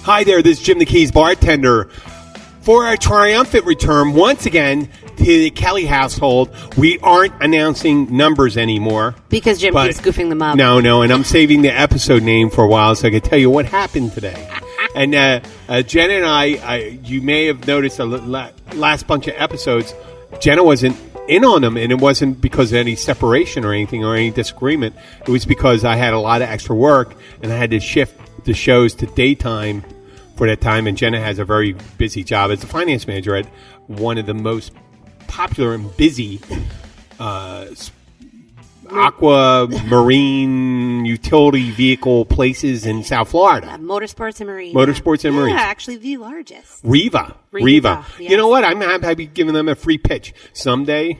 Hi there, this is Jim the Keys Bartender. For our triumphant return, once again, to the Kelly household, we aren't announcing numbers anymore. Because Jim keeps goofing them up. No, and I'm saving the episode name for a while so I can tell you what happened today. And Jenna and I, you may have noticed the last bunch of episodes, Jenna wasn't in on them, and it wasn't because of any separation or anything or any disagreement. It was because I had a lot of extra work, and I had to shift the shows to daytime for that time, and Jenna has a very busy job as a finance manager at one of the most popular and busy aqua marine utility vehicle places in South Florida. Motorsports and Marine. Motorsports and Marine. Yeah, actually the largest. Riva. Yes. You know what? I'm happy giving them a free pitch. Someday,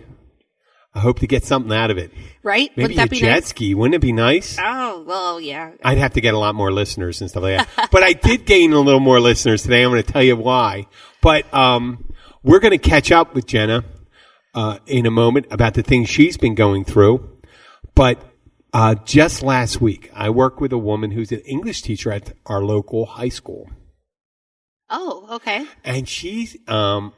I hope to get something out of it. Right? Maybe Wouldn't that be jet nice? ski. Wouldn't it be nice? Oh, well, yeah. I'd have to get a lot more listeners and stuff like that. But I did gain a little more listeners today. I'm going to tell you why. But we're going to catch up with Jenna in a moment about the things she's been going through. But just last week, I worked with a woman who's an English teacher at our local high school. Oh, okay. And she's the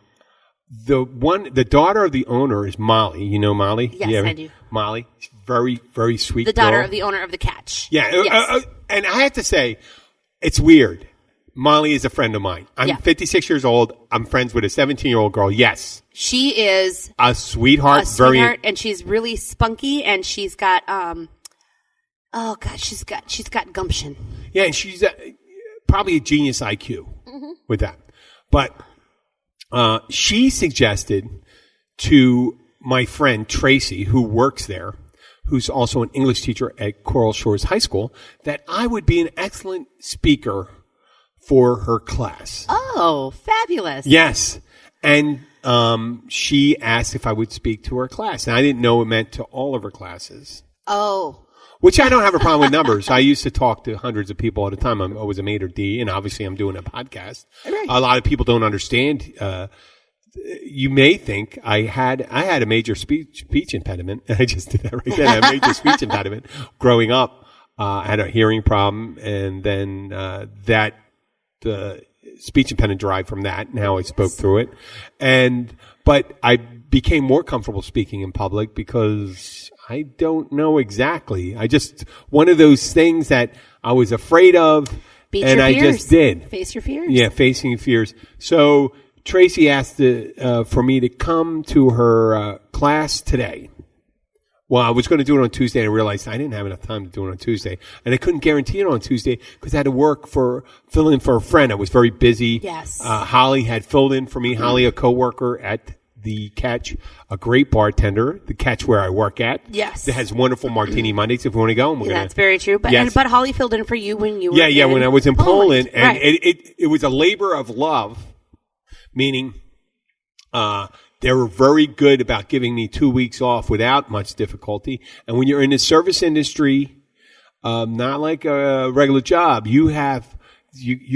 daughter of the owner is Molly. You know Molly? Yes, I do. Molly, she's very, very sweet. The daughter girl. of the owner of the catch. Yeah, Yes. and I have to say, it's weird. Molly is a friend of mine. I'm 56 years old. I'm friends with a 17-year-old girl. Yes, She is a sweetheart. and she's really spunky, and she's got she's got gumption. Yeah, and she's probably a genius IQ with that. But she suggested to my friend Tracy, who works there, who's also an English teacher at Coral Shores High School, that I would be an excellent speaker for her class. Oh, fabulous. Yes. And she asked if I would speak to her class. And I didn't know it meant to all of her classes. Oh. Which I don't have a problem with numbers. I used to talk to hundreds of people all the time. I was a maitre d', and obviously I'm doing a podcast. Right. A lot of people don't understand. You may think I had a major speech impediment. I just did that right there. I had a major speech impediment growing up. I had a hearing problem, and then the speech impediment derived from that, and how I spoke through it. But I became more comfortable speaking in public because I don't know exactly. One of those things that I was afraid of, and I just did. Face your fears. Yeah, facing your fears. So Tracy asked for me to come to her class today. Well, I was going to do it on Tuesday, and I realized I didn't have enough time to do it on Tuesday. And I couldn't guarantee it on Tuesday because I had to fill in for a friend. I was very busy. Yes. Holly had filled in for me. Holly, a coworker at the Catch, a great bartender, the Catch where I work at. Yes. That has wonderful martini Mondays if you want to go. That's very true. But, Yes. but Holly filled in for you when you were Yeah, when I was in Poland. And right. it was a labor of love, meaning they were very good about giving me 2 weeks off without much difficulty. And when you're in the service industry, not like a regular job, you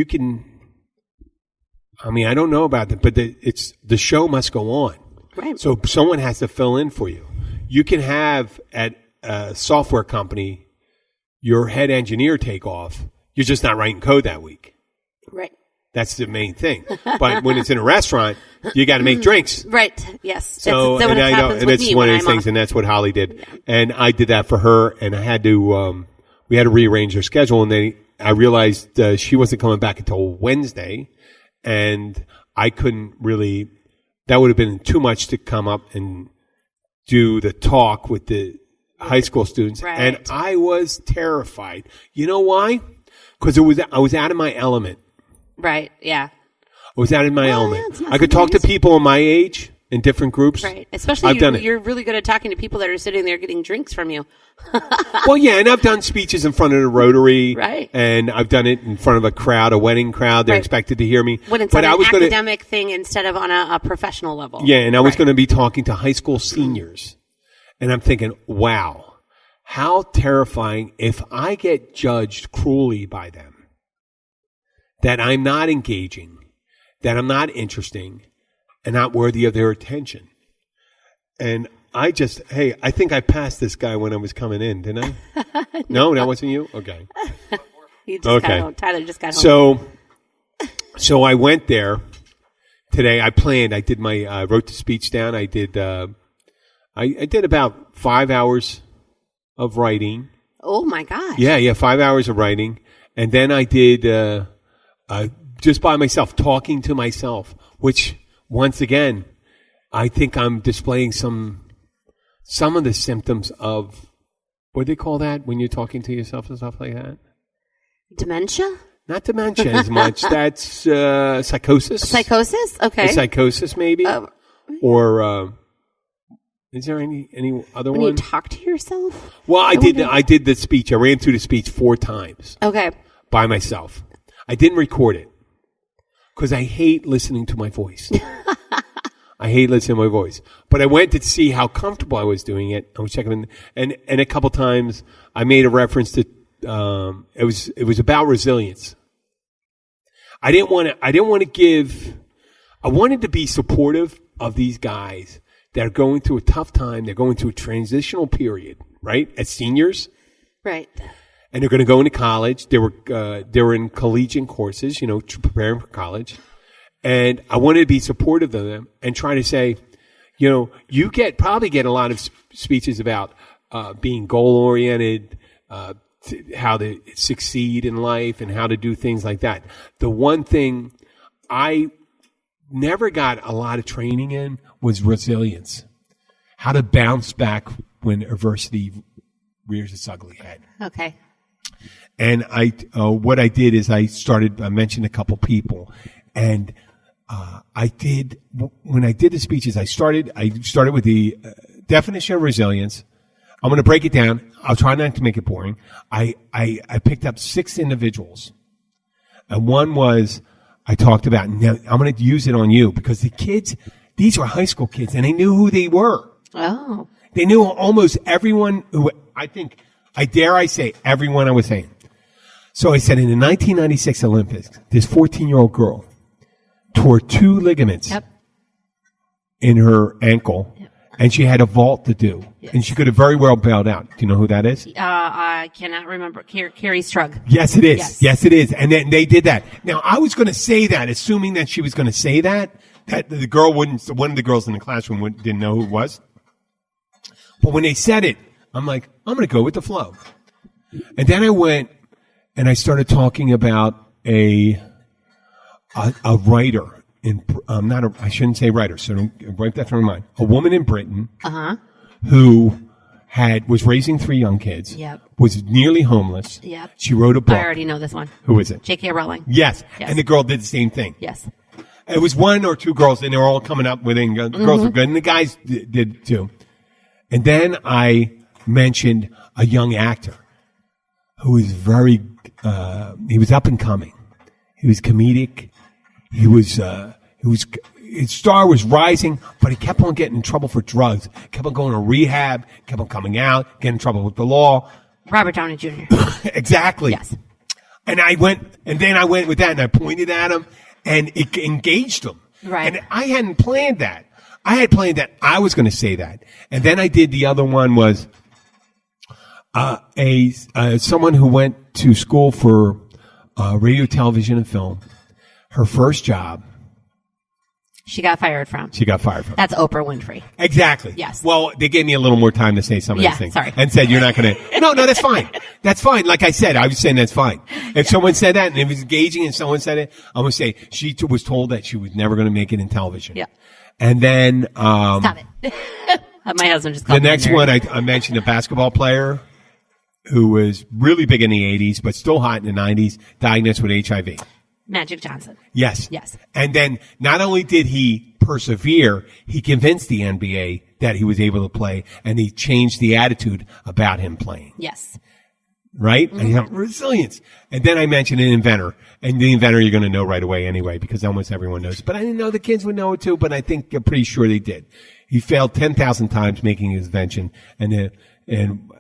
can. I mean, I don't know about that, but the show must go on. Right. So someone has to fill in for you. You can have at a software company your head engineer take off. You're just not writing code that week. Right. That's the main thing. But when it's in a restaurant, you got to make drinks. Right. Yes. So, that's and I know, happens and with that's me one when of those I'm things, off. and that's what Holly did. Yeah. And I did that for her, and I had to, we had to rearrange her schedule, and I realized she wasn't coming back until Wednesday, and I couldn't really, that would have been too much to come up and do the talk with the high school students. Right. And I was terrified. You know why? Because I was out of my element. Right. Yeah. I was out of my element. Yeah, I could talk to people my age in different groups. Right. Especially you're really good at talking to people that are sitting there getting drinks from you. Well, yeah, and I've done speeches in front of the Rotary. Right. And I've done it in front of a wedding crowd. They're expected to hear me. When it's on an academic thing instead of on a professional level. Yeah, and I was going to be talking to high school seniors. And I'm thinking, wow, how terrifying if I get judged cruelly by them. That I'm not engaging, that I'm not interesting, and not worthy of their attention. And I think I passed this guy when I was coming in, didn't I? No, that wasn't you? Okay. Tyler just got home. So So I went there today. I planned. I did my wrote the speech down. I did. I did about 5 hours of writing. Oh my gosh! Yeah, 5 hours of writing, and then I did just by myself, talking to myself. Which once again, I think I'm displaying some of the symptoms of what do they call that when you're talking to yourself and stuff like that? Dementia? Not dementia as much. That's psychosis. Psychosis? Okay. Psychosis, maybe. Or is there any other when one? You talk to yourself? Well, I did the speech. I ran through the speech 4 times. Okay. By myself. I didn't record it because I hate listening to my voice. I hate listening to my voice. But I went to see how comfortable I was doing it. I was checking in, and a couple times I made a reference to it was about resilience. I wanted to be supportive of these guys that are going through a tough time. They're going through a transitional period, right? As seniors. Right. And they're going to go into college. They were in collegiate courses, preparing for college. And I wanted to be supportive of them and try to say, you probably get a lot of speeches about being goal-oriented, how to succeed in life and how to do things like that. The one thing I never got a lot of training in was resilience. How to bounce back when adversity rears its ugly head. Okay. And what I did is I mentioned a couple people, and when I did the speeches, I started with the definition of resilience. I'm going to break it down. I'll try not to make it boring. I picked up 6 individuals, and one was I talked about. Now I'm going to use it on you because the kids, these were high school kids, and they knew who they were. Oh, they knew almost everyone who I dare say everyone I was saying. So I said in the 1996 Olympics, this 14-year-old girl tore 2 ligaments in her ankle. Yep. And she had a vault to do. Yes. And she could have very well bailed out. Do you know who that is? I cannot remember. Carrie Strug. Yes, it is. Yes, it is. And then they did that. Now, I was going to say that, assuming that she was going to say that the girl one of the girls in the classroom didn't know who it was. But when they said it, I'm like, I'm going to go with the flow. And then I went and I started talking about a writer. I shouldn't say writer, so don't write that from my mind. A woman in Britain who was raising 3 young kids, was nearly homeless. Yep. She wrote a book. I already know this one. Who is it? J.K. Rowling. Yes. And the girl did the same thing. Yes. It was 1 or 2 girls, and they were all coming up with it. The girls were good, and the guys did too. And then I mentioned a young actor who was he was up and coming. He was comedic. His star was rising, but he kept on getting in trouble for drugs. Kept on going to rehab, kept on coming out, getting in trouble with the law. Robert Downey Jr. Exactly. Yes. And I went with that, and I pointed at him, and it engaged him. Right. And I hadn't planned that. I had planned that I was going to say that. And then I did the other one was someone who went to school for radio, television, and film. Her first job. She got fired from. That's Oprah Winfrey. Exactly. Yes. Well, they gave me a little more time to say some of these things. Sorry. And said, you're not going to. No, that's fine. That's fine. Like I said, I was saying that's fine. If someone said that and it was engaging and someone said it, I'm going to say she was told that she was never going to make it in television. Yeah. And then. Stop it. My husband just called the next one, I mentioned a basketball player who was really big in the 80s, but still hot in the 90s, diagnosed with HIV. Magic Johnson. Yes. And then not only did he persevere, he convinced the NBA that he was able to play, and he changed the attitude about him playing. Yes. Right? Mm-hmm. And resilience. And then I mentioned an inventor. And the inventor you're going to know right away anyway, because almost everyone knows. But I didn't know the kids would know it too, but I'm pretty sure they did. He failed 10,000 times making his invention, and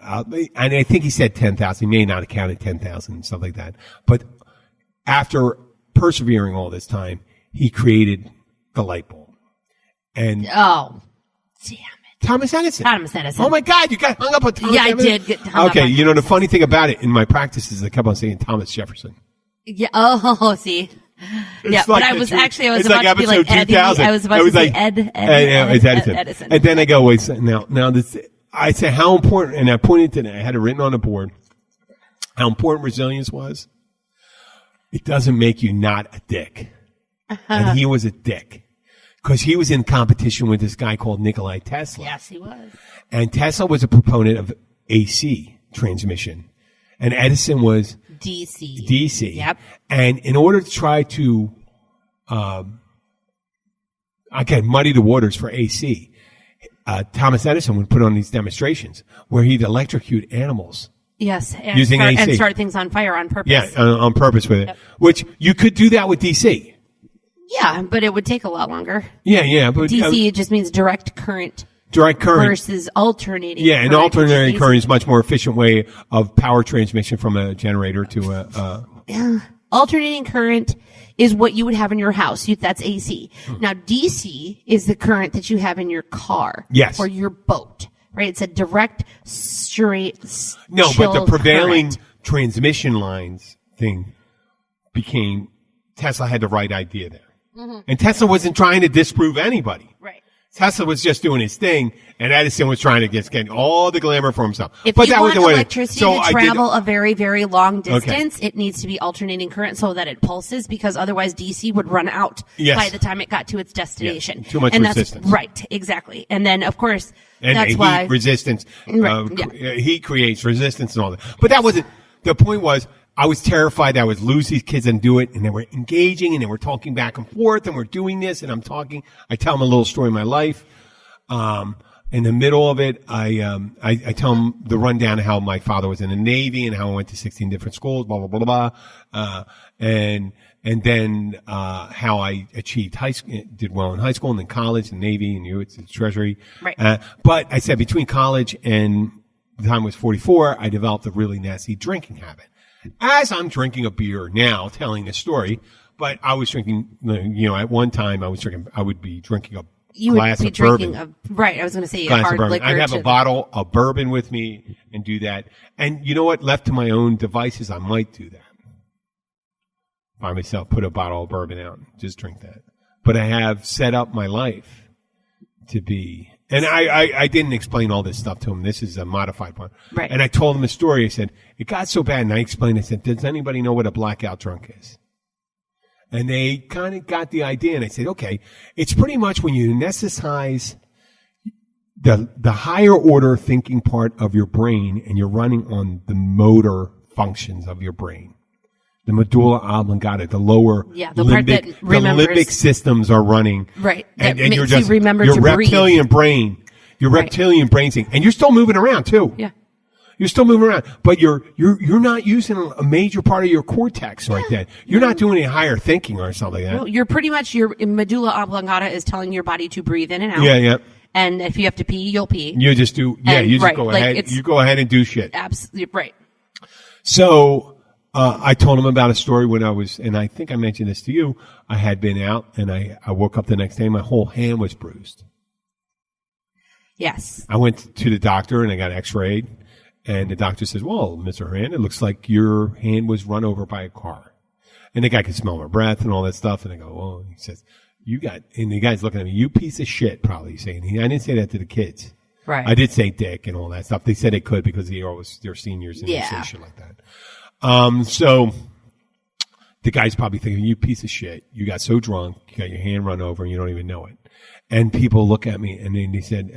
I think he said 10,000. He may not have counted 10,000 and stuff like that. But after persevering all this time, he created the light bulb. And damn it. Thomas Edison. Oh my God, you got hung up on Thomas Edison? Yeah, I did get hung up. Okay, the funny thing about it, in my practices, I kept on saying Thomas Jefferson. Yeah. Oh, see. Yeah, but I was about to be like Eddie. 2000. I was about to say Ed. It's Edison. And then I go, wait, now this, I say how important, and I pointed to that. I had it written on the board, how important resilience was. It doesn't make you not a dick. And he was a dick. Because he was in competition with this guy called Nikola Tesla. Yes, he was. And Tesla was a proponent of AC transmission. And Edison was DC. Yep. And in order to try to, muddy the waters for AC, Thomas Edison would put on these demonstrations where he'd electrocute animals. Yes. Using AC. And start things on fire on purpose. Yeah, on purpose with it. Yep. Which you could do that with DC. Yeah, but it would take a lot longer. Yeah. But, DC just means direct current. Direct current. Versus alternating current. Yeah, an alternating current is a much more efficient way of power transmission from a generator to a... Alternating current is what you would have in your house. That's AC. Now, DC is the current that you have in your car. Yes. Or your boat. Right? It's a direct, straight, No, but the prevailing current. Transmission lines thing became... Tesla had the right idea there. Mm-hmm. And Tesla wasn't trying to disprove anybody. Right. Tesla was just doing his thing, and Edison was trying to get all the glamour for himself. If but you that want was the way. electricity to travel a very, very long distance, it needs to be alternating current so that it pulses, because otherwise DC would run out by the time it got to its destination. Yeah, too much resistance. Right, exactly. And then, of course, that's why resistance. Right, Heat creates resistance and all that. But that wasn't the point. Was I was terrified that I would lose these kids and do it, and they were engaging, and they were talking back and forth, and we're doing this, and I'm talking. I tell them a little story of my life. In the middle of it, I tell them the rundown of how my father was in the Navy and how I went to 16 different schools, blah, blah, blah, blah, blah. And then, how I achieved did well in high school and then college and Navy and U.S. Treasury. Right. But I said between college and the time I was 44, I developed a really nasty drinking habit. As I'm drinking a beer now, telling this story, but I was drinking, at one time I would be drinking a glass of bourbon. Right. I was going to say glass hard of bourbon. liquor. I'd have a bottle of bourbon with me and do that. And you know what? Left to my own devices, I might do that. By myself, put a bottle of bourbon out and just drink that. But I have set up my life to be, and I didn't explain all this stuff to him. This is a modified one. Right. And I told him a story. I said, it got so bad, and I explained, I said, does anybody know what a blackout drunk is? And they kind of got the idea, and I said, okay, it's pretty much when you anesthetize the higher order thinking part of your brain, and you're running on the motor functions of your brain. The medulla oblongata, the lower limbic systems are running. Right. And makes you're just, you remember your to reptilian breathe. brain, your reptilian brain thing, and you're still moving around too. Yeah. You're still moving around, but you're not using a major part of your cortex right then. You're not doing any higher thinking or something like that. No, you're pretty much, your medulla oblongata is telling your body to breathe in and out. Yeah. And if you have to pee, you'll pee. You just do, go ahead. You go ahead and do shit. Absolutely, right. So, I told him about a story when I was, and I think I mentioned this to you. I had been out and I woke up the next day, my whole hand was bruised. Yes. I went to the doctor and I got x-rayed. And the doctor says, well, Mr. Horan, it looks like your hand was run over by a car. And the guy could smell my breath and all that stuff. And I go, well, he says, and the guy's looking at me, you piece of shit, probably saying. I didn't say that to the kids. Right. I did say dick and all that stuff. They said they could because they're seniors and they say shit like that. So the guy's probably thinking, you piece of shit. You got so drunk, you got your hand run over and you don't even know it. And people look at me and then they said,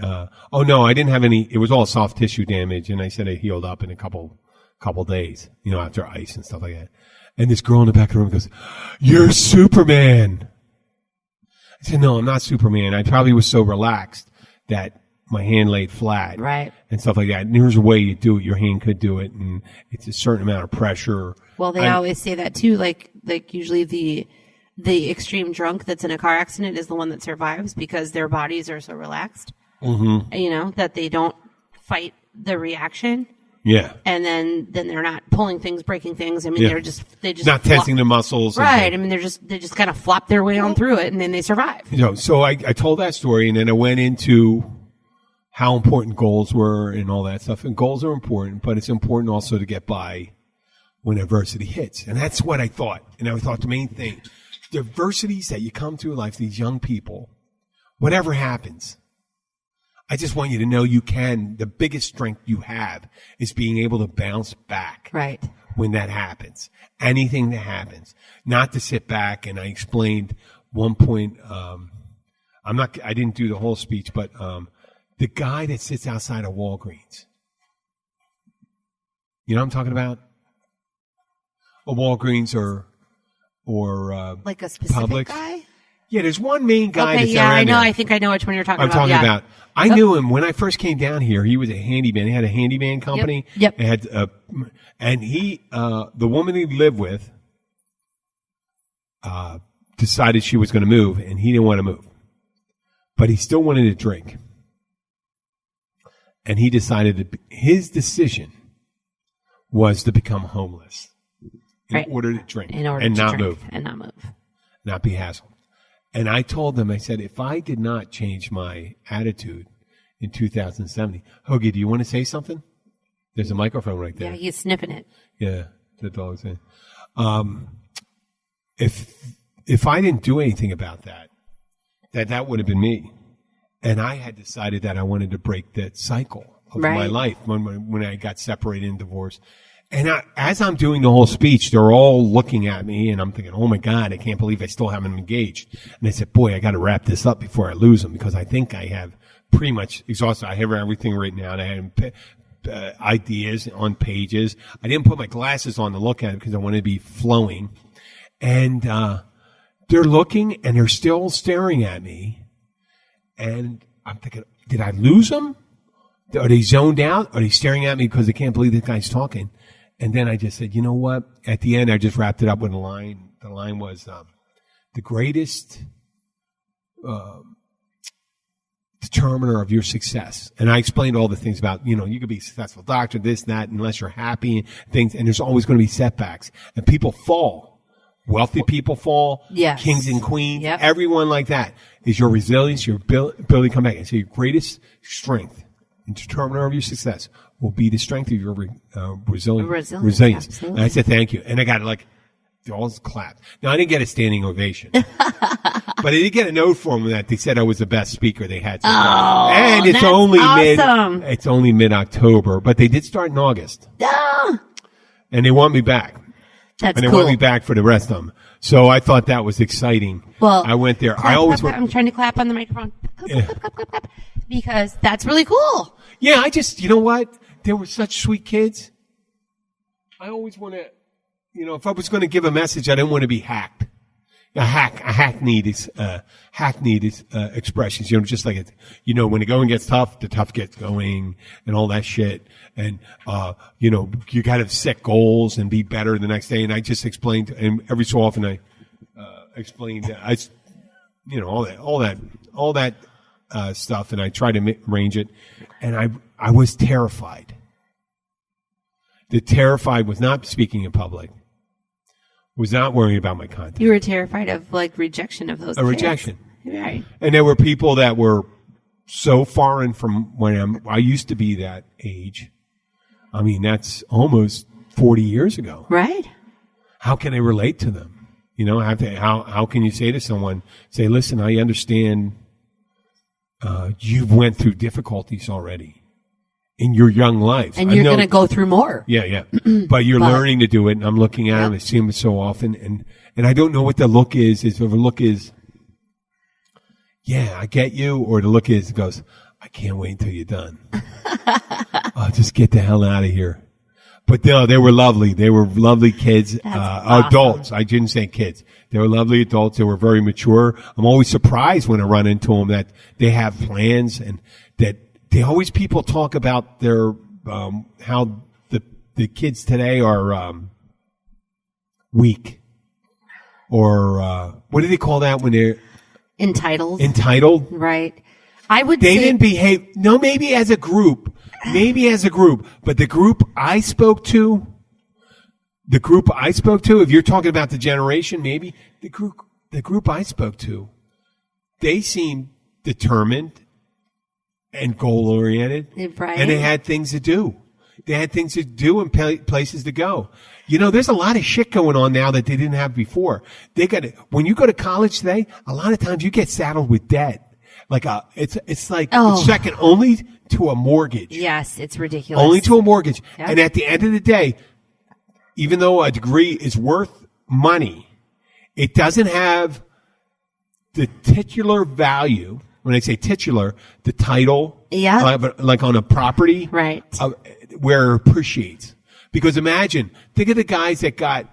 oh no, I didn't have any, it was all soft tissue damage. And I said it healed up in a couple days, after ice and stuff like that. And this girl in the back of the room goes, you're Superman. I said, no, I'm not Superman. I probably was so relaxed that my hand laid flat. Right. And stuff like that. And here's a way you do it. Your hand could do it. And it's a certain amount of pressure. Well, they always say that too. Like usually the extreme drunk that's in a car accident is the one that survives because their bodies are so relaxed, that they don't fight the reaction. Yeah. And then they're not pulling things, breaking things. I mean, they just not tensing the muscles. Right. I mean, they just kind of flop their way on through it and then they survive. So I told that story and then I went into how important goals were and all that stuff. And goals are important, but it's important also to get by when adversity hits. And that's what I thought. And I thought the main thing, adversities that you come through life, these young people, whatever happens, I just want you to know the biggest strength you have is being able to bounce back. Right. When that happens. Anything that happens. Not to sit back, and I explained one point, I didn't do the whole speech, but the guy that sits outside of Walgreens. You know what I'm talking about? A Walgreens or like a specific Publix. guy? Yeah, there's one main guy that's yeah, around I know. there. I think I know which one you're talking I'm about. talking Yeah. about. I knew him when I first came down here. He was a handyman. He had a handyman company. Yep. It had, and he, the woman he lived with, decided she was going to move, and he didn't want to move, but he still wanted to drink. And he decided his decision was to become homeless in order to drink and not move, not be hassled. And I told them, I said, if I did not change my attitude in 2070, Hoagie, do you want to say something? There's a microphone right there. Yeah, he's sniffing it. Yeah, the dog's in. If I didn't do anything about that would have been me. And I had decided that I wanted to break that cycle of my life when I got separated and divorced. And as I'm doing the whole speech, they're all looking at me, and I'm thinking, oh, my God, I can't believe I still haven't engaged. And I said, boy, I got to wrap this up before I lose them, because I think I have pretty much exhausted. I have everything written out. I had ideas on pages. I didn't put my glasses on to look at it because I wanted to be flowing. And they're looking, and they're still staring at me. And I'm thinking, did I lose them? Are they zoned out? Are they staring at me because they can't believe this guy's talking? And then I just said, you know what? At the end, I just wrapped it up with a line. The line was, the greatest determiner of your success. And I explained all the things about, you could be a successful doctor, this, that, unless you're happy and things. And there's always going to be setbacks. And people fall. Wealthy people fall. Yes. Kings and queens. Yep. Everyone like that is your resilience, your ability to come back. And so your greatest strength and determiner of your success will be the strength of your resilience. Absolutely. And I said, thank you. And I got they all clapped. Now, I didn't get a standing ovation, but I did get a note from them that they said I was the best speaker they had. And it's awesome. It's only mid-October, but they did start in August. And they want me back. That's and they cool. want me back for the rest of them. So I thought that was exciting. Well, I went there. I'm trying to clap on the microphone. Clap, because that's really cool. Yeah, I just, you know what? They were such sweet kids. I always want to, if I was going to give a message, I didn't want to be hacked. Hackneyed expressions, just like when the going gets tough, the tough gets going and all that shit. And, you got to set goals and be better the next day. And I just explained, and every so often I, explained, all that stuff. And I tried to arrange it. And I was terrified. The terrified was not speaking in public. Was not worrying about my content. You were terrified of rejection of those. Rejection, right? And there were people that were so foreign from when I used to be that age. I mean, that's almost 40 years ago, right? How can I relate to them? How can you say to someone, say, listen, I understand you've went through difficulties already in your young life. And you're going to go through more. Yeah. But you're learning to do it, and I'm looking at them. I see them so often, and I don't know what the look is. If the look is, yeah, I get you, or the look is, it goes, I can't wait until you're done. Just get the hell out of here. But no, they were lovely. They were lovely kids, awesome. Adults. I didn't say kids. They were lovely adults. They were very mature. I'm always surprised when I run into them that they have plans and that people talk about their, how the kids today are, weak. Or, what do they call that when they're entitled? Right. I would say. They say didn't behave, no, maybe as a group, but the group I spoke to, if you're talking about the generation, maybe the group I spoke to, they seemed determined and goal-oriented, right. And they had things to do. They had things to do and places to go. You know, there's a lot of shit going on now that they didn't have before. When you go to college today, a lot of times you get saddled with debt. It's second only to a mortgage. Yes, it's ridiculous. Only to a mortgage. Yeah. And at the end of the day, even though a degree is worth money, it doesn't have the titular value. When I say titular, the title, like on a property, right, where it appreciates. Because think of the guys that got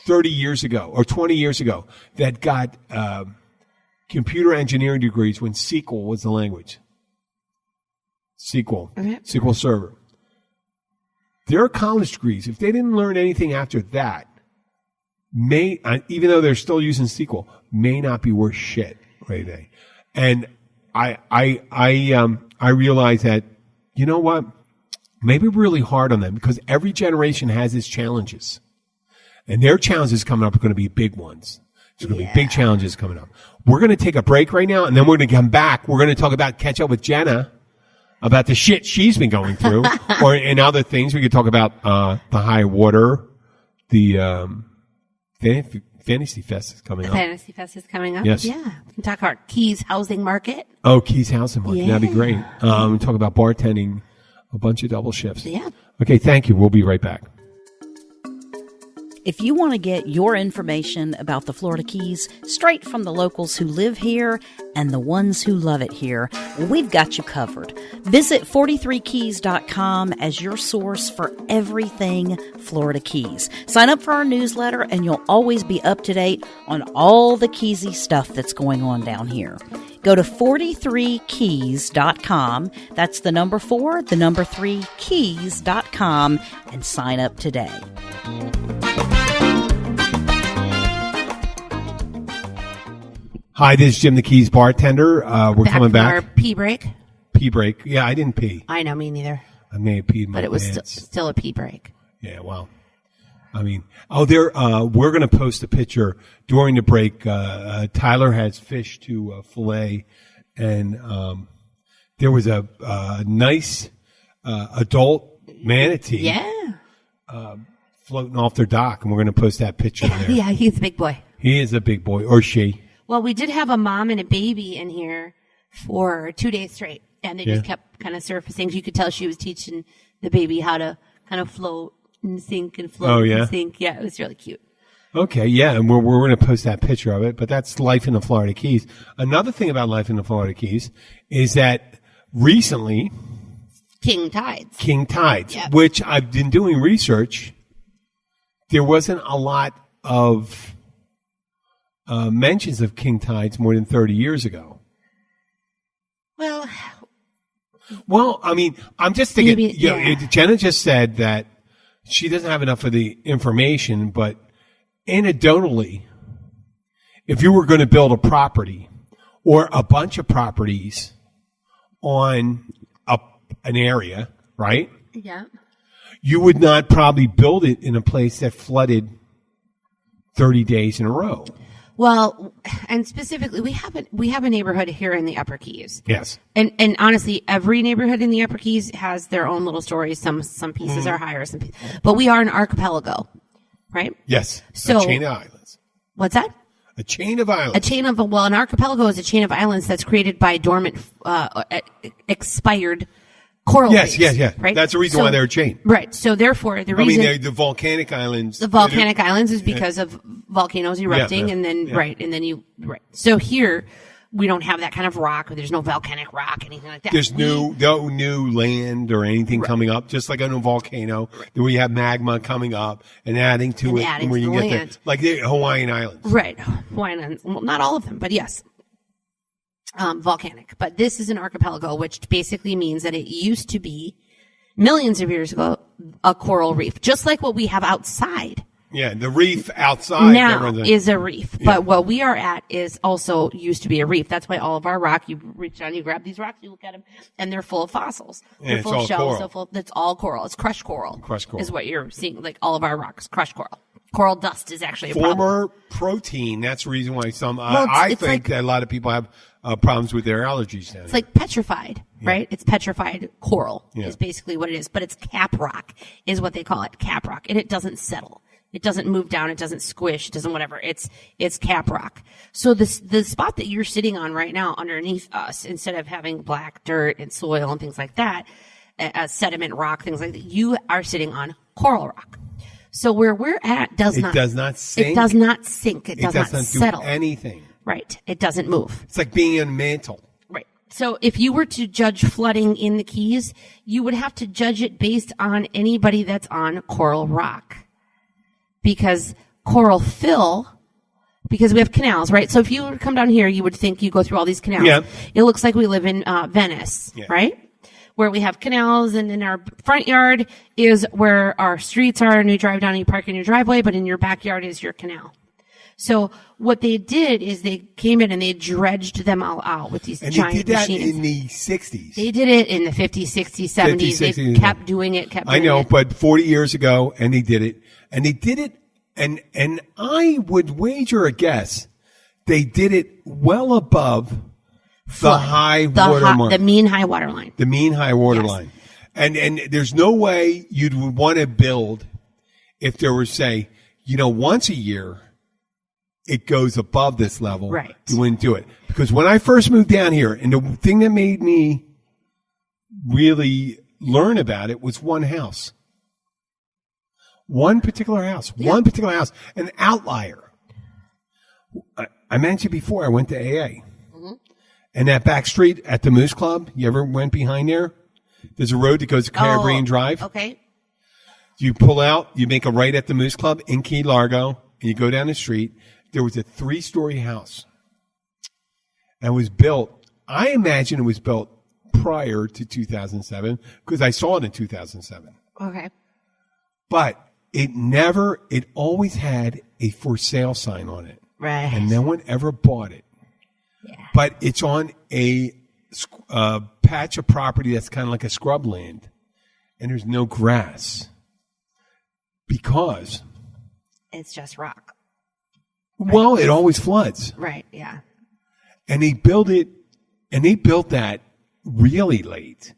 30 years ago or 20 years ago that got computer engineering degrees when SQL was the language. SQL Server. Their college degrees, if they didn't learn anything after that, even though they're still using SQL, may not be worth shit right today. And I realize that, you know what? Maybe we're really hard on them because every generation has its challenges. And their challenges coming up are going to be big ones. There's going to be big challenges coming up. We're going to take a break right now, and then we're going to come back. We're going to catch up with Jenna about the shit she's been going through, and other things. We could talk about the high water, the Fantasy Fest is coming up. Fantasy Fest is coming up. Yes. Yeah. We can talk about Keys housing market. Oh, Keys housing market. That'd be great. Talk about bartending, a bunch of double shifts. Yeah. Okay, thank you. We'll be right back. If you want to get your information about the Florida Keys straight from the locals who live here and the ones who love it here, we've got you covered. Visit 43keys.com as your source for everything Florida Keys. Sign up for our newsletter and you'll always be up to date on all the Keysy stuff that's going on down here. Go to 43keys.com. That's the number 4, the number 3, keys.com, and sign up today. Hi, this is Jim, the Keys Bartender. We're coming back. Our pee break. Pee break. Yeah, I didn't pee. I know, me neither. I may have peed my But it was pants. still a pee break. Yeah, well. I mean, we're going to post a picture during the break. Tyler has fish to fillet, and there was a nice adult manatee. Yeah. Floating off their dock, and we're going to post that picture there. Yeah, he's a big boy. He is a big boy, or she. Well, we did have a mom and a baby in here for 2 days straight, and they just kept kind of surfacing. You could tell she was teaching the baby how to kind of float and sink and float and sink. Yeah, it was really cute. Okay, yeah, and we're going to post that picture of it, but that's life in the Florida Keys. Another thing about life in the Florida Keys is that recently... King tides, yep. Which I've been doing research. There wasn't a lot of mentions of king tides more than 30 years ago. Well, I mean, I'm just thinking, maybe, Jenna just said that she doesn't have enough of the information, but anecdotally, if you were going to build a property or a bunch of properties on an area, right? Yeah. You would not probably build it in a place that flooded 30 days in a row. Well, and specifically, we have a neighborhood here in the Upper Keys. Yes. And honestly, every neighborhood in the Upper Keys has their own little stories. Some pieces are higher, but we are an archipelago, right? Yes. So, a chain of islands. What's that? A chain of islands. An archipelago is a chain of islands that's created by dormant, expired coral reefs. Yes. Right? That's the reason why they're a chain. Right. So therefore, the reason the volcanic islands. The volcanic islands is because of volcanoes erupting, and then So here, we don't have that kind of rock. There's no volcanic rock, anything like that. There's no new land or anything coming up, just like on a volcano. Then we have magma coming up and adding to it, adding where to you the get land. like the Hawaiian Islands. Right. Hawaiian Islands. Well, not all of them, but yes. Volcanic. But this is an archipelago, which basically means that it used to be, millions of years ago, a coral reef, just like what we have outside. Yeah, the reef outside now is a reef, but what we are at is also used to be a reef. That's why all of our rock, you reach down, you grab these rocks, you look at them, and they're full of fossils. They're full of shells. It's all coral. It's crushed coral. Crushed coral is what you're seeing. Like all of our rocks, crushed coral. Coral dust is actually a problem. Former protein. That's the reason why some. Well, I it's think that a lot of people have problems with their allergies. It's like petrified, right? It's petrified coral is basically what it is. But it's cap rock is what they call it, cap rock. And it doesn't settle. It doesn't move down. It doesn't squish. It doesn't whatever. It's cap rock. So the spot that you're sitting on right now underneath us, instead of having black dirt and soil and things like that, sediment rock, things like that, you are sitting on coral rock. So where we're at does not sink. It does not sink. It does not settle. Do anything. Right. It doesn't move. It's like being in a mantle. Right. So if you were to judge flooding in the Keys, you would have to judge it based on anybody that's on coral rock. Because coral fill, because we have canals, right? So if you were to come down here, you would think you go through all these canals. Yeah. It looks like we live in Venice, right? Where we have canals, and in our front yard is where our streets are, and you drive down and you park in your driveway, but in your backyard is your canal. So what they did is they came in and they dredged them all out with these giant machines. And they did that in the 60s. They did it in the 50s, 60s, 70s. They kept doing it, I know, but 40 years ago, and they did it. And they did it, and I would wager a guess, they did it well above the high water mark. The mean high water line. The mean high water line. And there's no way you'd want to build if there was, say, once a year, it goes above this level. Right. You wouldn't do it. Because when I first moved down here, and the thing that made me really learn about it was one house. One particular house. An outlier. I mentioned before, I went to AA. Mm-hmm. And that back street at the Moose Club, you ever went behind there? There's a road that goes to Caribbean Drive. Okay. You pull out, you make a right at the Moose Club in Key Largo, and you go down the street. There was a 3-story house. And it was built, I imagine it was built prior to 2007, because I saw it in 2007. Okay. But it always had a for sale sign on it. Right. And no one ever bought it. Yeah. But it's on a patch of property that's kind of like a scrub land. And there's no grass. Because it's just rock. Right. Well, it always floods. Right, yeah. And they built that really late.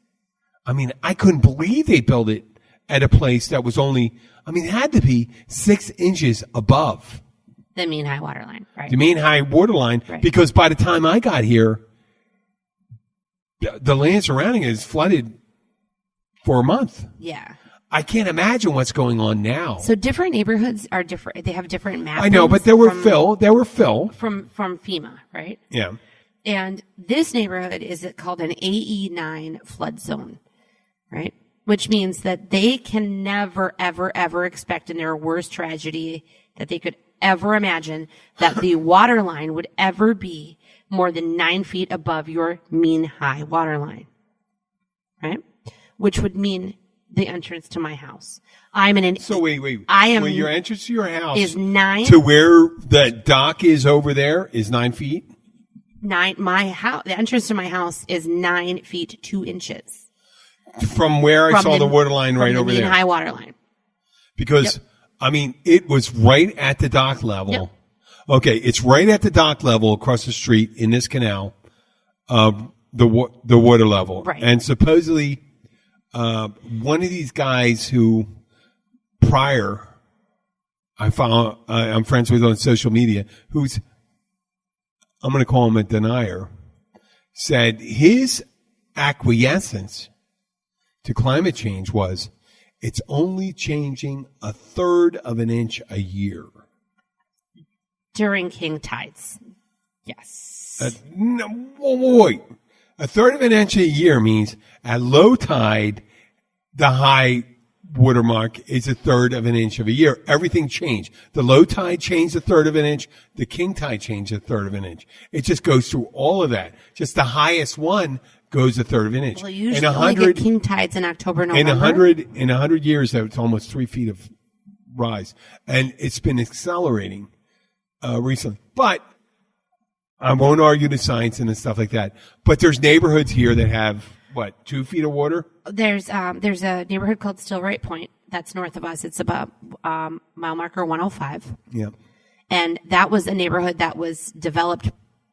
I mean, I couldn't believe they built it at a place that was only, it had to be 6 inches above the mean high water line, right? The mean high water line, right. Because by the time I got here, the land surrounding it is flooded for a month. Yeah. I can't imagine what's going on now. So different neighborhoods are different. They have different maps. I know, but there were fill from FEMA, right? Yeah. And this neighborhood is called an AE9 flood zone, right? Which means that they can never, ever, ever expect in their worst tragedy that they could ever imagine that the water line would ever be more than 9 feet above your mean high water line, right? Which would mean the entrance to my house. So wait. Your entrance to your house is 9 to where the dock is over there is 9 feet. The entrance to my house is 9 feet 2 inches. From where I saw the water line right over there. Mean high water line. Because, it was right at the dock level. Yep. Okay, it's right at the dock level across the street in this canal, the water level. Right. And supposedly, one of these guys who prior I found, I'm friends with on social media, I'm going to call him a denier, said his acquiescence to climate change was it's only changing 1/3 of an inch a year. During king tides. Yes. No, wait. 1/3 of an inch a year means at low tide, the high watermark is 1/3 of an inch of a year. Everything changed. The low tide changed 1/3 of an inch. The king tide changed 1/3 of an inch. It just goes through all of that. Just the highest one goes 1/3 of an inch. Well, usually only get king tides in October, November. In 100 years, that's almost 3 feet of rise. And it's been accelerating recently. But I won't argue the science and stuff like that. But there's neighborhoods here that have what, 2 feet of water? There's a neighborhood called Stillwright Point that's north of us. It's about mile marker 105. Yeah. And that was a neighborhood that was developed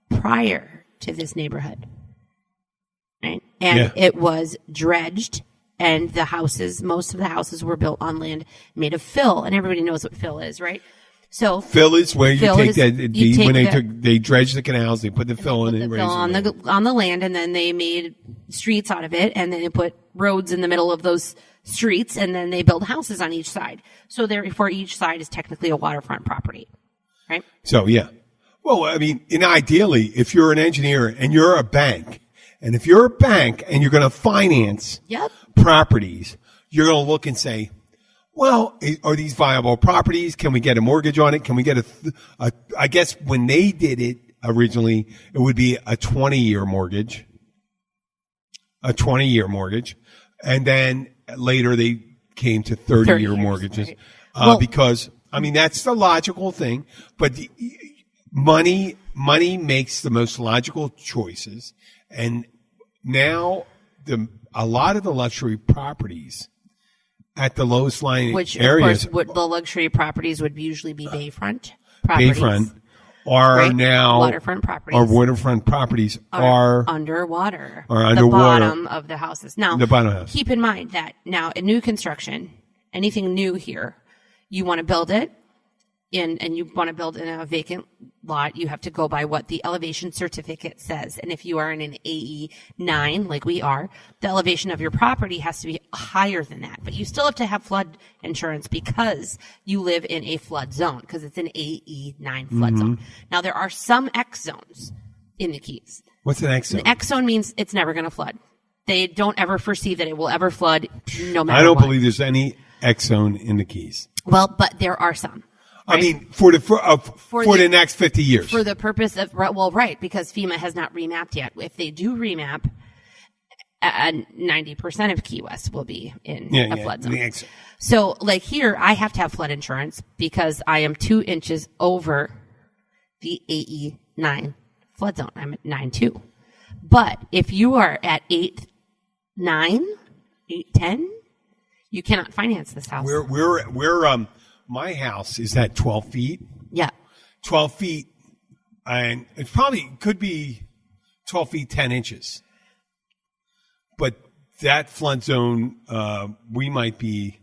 prior to this neighborhood. Right? And it was dredged, and most of the houses were built on land made of fill, and everybody knows what fill is, right? So fill is where they dredged the canals, they put the fill in, on the land, and then they made streets out of it, and then they put roads in the middle of those streets, and then they build houses on each side. So therefore, each side is technically a waterfront property, right? So yeah. Well, I mean, ideally, if you're an engineer and you're a bank, and if you're a bank and you're going to finance properties, you're going to look and say, well, are these viable properties? Can we get a mortgage on it? Can we get I guess when they did it originally, it would be a 20-year mortgage. A 20-year mortgage. And then later they came to 30-year mortgages. Right. Because, I mean, that's the logical thing. But money makes the most logical choices. And now a lot of the luxury properties at the lowest lying areas, of course, the luxury properties would usually be bayfront properties. Bayfront are now waterfront properties. Or waterfront properties are underwater. Or underwater. The bottom of the houses. Now, keep in mind that now in new construction, anything new here, you want to build it and you want to build in a vacant lot, you have to go by what the elevation certificate says. And if you are in an AE 9, like we are, the elevation of your property has to be higher than that. But you still have to have flood insurance because you live in a flood zone, because it's an AE 9 flood zone. Now, there are some X zones in the Keys. What's an X zone? An X zone means it's never going to flood. They don't ever foresee that it will ever flood, no matter what. I don't believe there's any X zone in the Keys. Well, but there are some. Right? I mean, for the next 50 years. For the purpose of, right, because FEMA has not remapped yet. If they do remap, 90% of Key West will be in a flood zone. So, like here, I have to have flood insurance because I am 2 inches over the AE 9 flood zone. I'm at 9.2. But if you are at 8.9, 8.10, you cannot finance this house. We're my house is at 12 feet. Yeah. 12 feet. And it probably could be 12 feet, 10 inches. But that flood zone, we might be.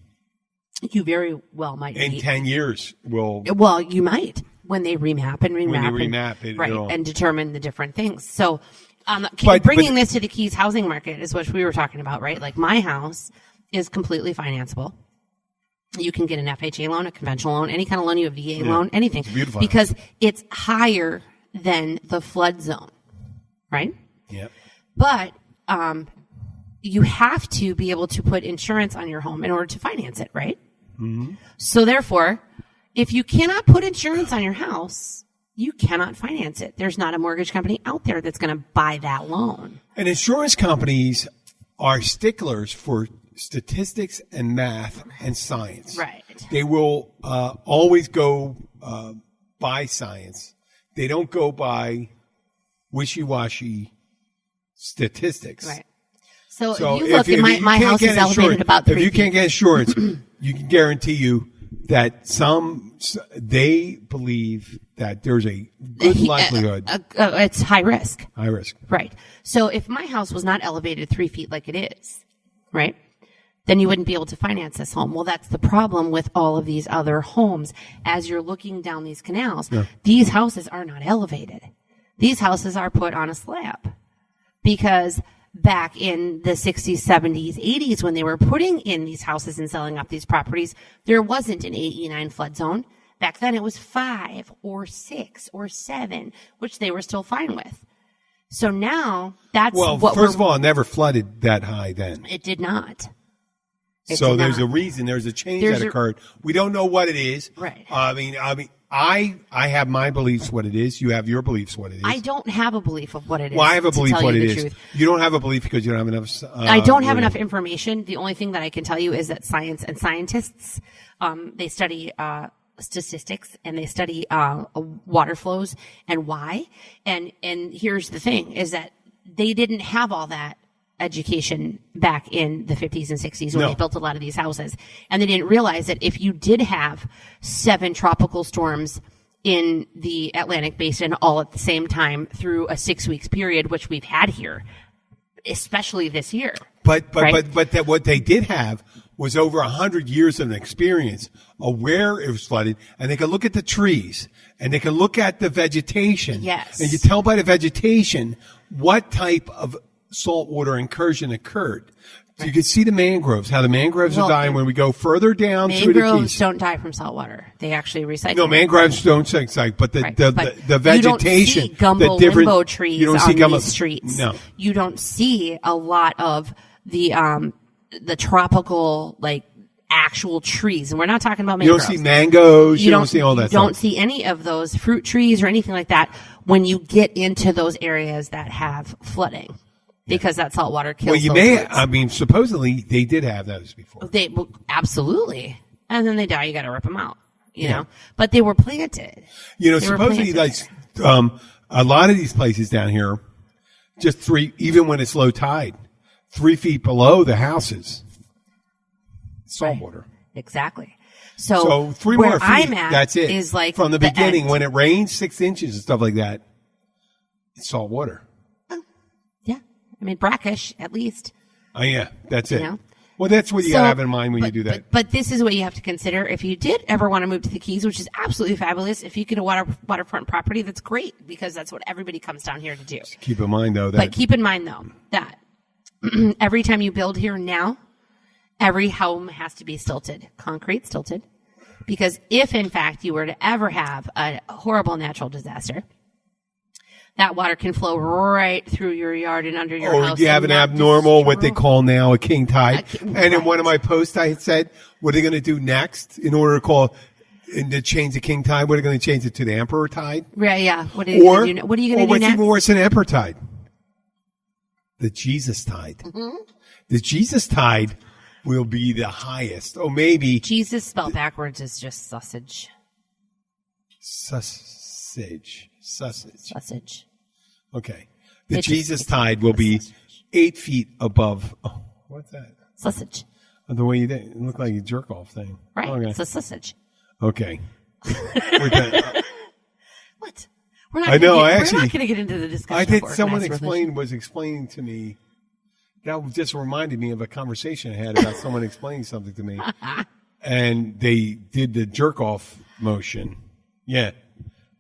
You very well might be. In 10 years, Well, you might when they remap and remap. And determine the different things. So, bringing this to the Keys housing market is what we were talking about, right? Like my house is completely financeable. You can get an FHA loan, a conventional loan, any kind of loan, you have VA loan, anything. It's beautiful. Because it's higher than the flood zone, right? Yeah. But you have to be able to put insurance on your home in order to finance it, right? Mm-hmm. So therefore, if you cannot put insurance on your house, you cannot finance it. There's not a mortgage company out there that's going to buy that loan. And insurance companies are sticklers for statistics and math and science. Right. They will always go by science. They don't go by wishy-washy statistics. Right. So if you look, my house is elevated about 3 feet. If you can't get insurance, you can guarantee you that they believe that there's a good likelihood. It's high risk. High risk. Right. So if my house was not elevated 3 feet like it is, right, then you wouldn't be able to finance this home. Well, that's the problem with all of these other homes. As you're looking down these canals, these houses are not elevated. These houses are put on a slab because back in the 60s, 70s, 80s, when they were putting in these houses and selling off these properties, there wasn't an AE9 flood zone. Back then it was 5 or 6 or 7, which they were still fine with. So now that's first of all, it never flooded that high then. It did not. So there's a reason. There's a change that occurred. We don't know what it is. Right. I have my beliefs what it is. You have your beliefs what it is. I don't have a belief of what it is. Well, I have a belief what it is. Truth. You don't have a belief because you don't have enough. I don't have enough information. The only thing that I can tell you is that science and scientists, they study statistics and they study water flows and why. And here's the thing: is that they didn't have all that education back in the 50s and 60s when they built a lot of these houses. And they didn't realize that if you did have 7 tropical storms in the Atlantic basin all at the same time through a 6 weeks period, which we've had here, especially this year. But that what they did have was over 100 years of experience of where it was flooded, and they can look at the trees and they can look at the vegetation. Yes. And you tell by the vegetation what type of saltwater incursion occurred. So you can see the mangroves, how the mangroves are dying when we go further down through the Keys. Mangroves don't die from salt water. They actually recycle. No, mangroves don't recycle, but the vegetation, you don't see gumbo limbo trees you don't see on these streets. No. You don't see a lot of the tropical, like, actual trees. And we're not talking about mangroves. You don't see mangoes. You don't see all that stuff. You don't see any of those fruit trees or anything like that when you get into those areas that have flooding. Because that salt water kills those roots. I mean, supposedly they did have those before. Absolutely. And then they die, you gotta rip them out, you know? But they were planted. Supposedly, like, a lot of these places down here, just even when it's low tide, 3 feet below the houses, saltwater. Right. Exactly. So 3 where more feet, I'm at that's it. Is like from the beginning, end. when it rains 6 inches and stuff like that, it's salt water. Yeah. I mean, brackish, at least. Oh, yeah. That's it. You know? Well, that's what you gotta have in mind when you do that. But this is what you have to consider. If you did ever want to move to the Keys, which is absolutely fabulous, if you get a waterfront property, that's great, because that's what everybody comes down here to do. Just keep in mind, though, that every time you build here now, every home has to be stilted, concrete stilted, because if in fact you were to ever have a horrible natural disaster, that water can flow right through your yard and under your house. Or you have an abnormal, what they call now a king tide. And in one of my posts, I had said, what are they going to do next in order to change the king tide? What are they going to change it to the emperor tide? Yeah. What are you going to do next? What's even worse than emperor tide? The Jesus tide. Mm-hmm. The Jesus tide will be the highest. Oh, maybe. Jesus spelled backwards is just sausage. Sausage. Okay. The Jesus tide will be 8 feet above. Oh, what's that? Sausage. Oh, the way you did it looked like a jerk off thing. Right. Okay. It's a sausage. Okay. What? We're not going to get into the discussion. I think someone was explaining to me. That just reminded me of a conversation I had about someone explaining something to me. And they did the jerk off motion. Yeah.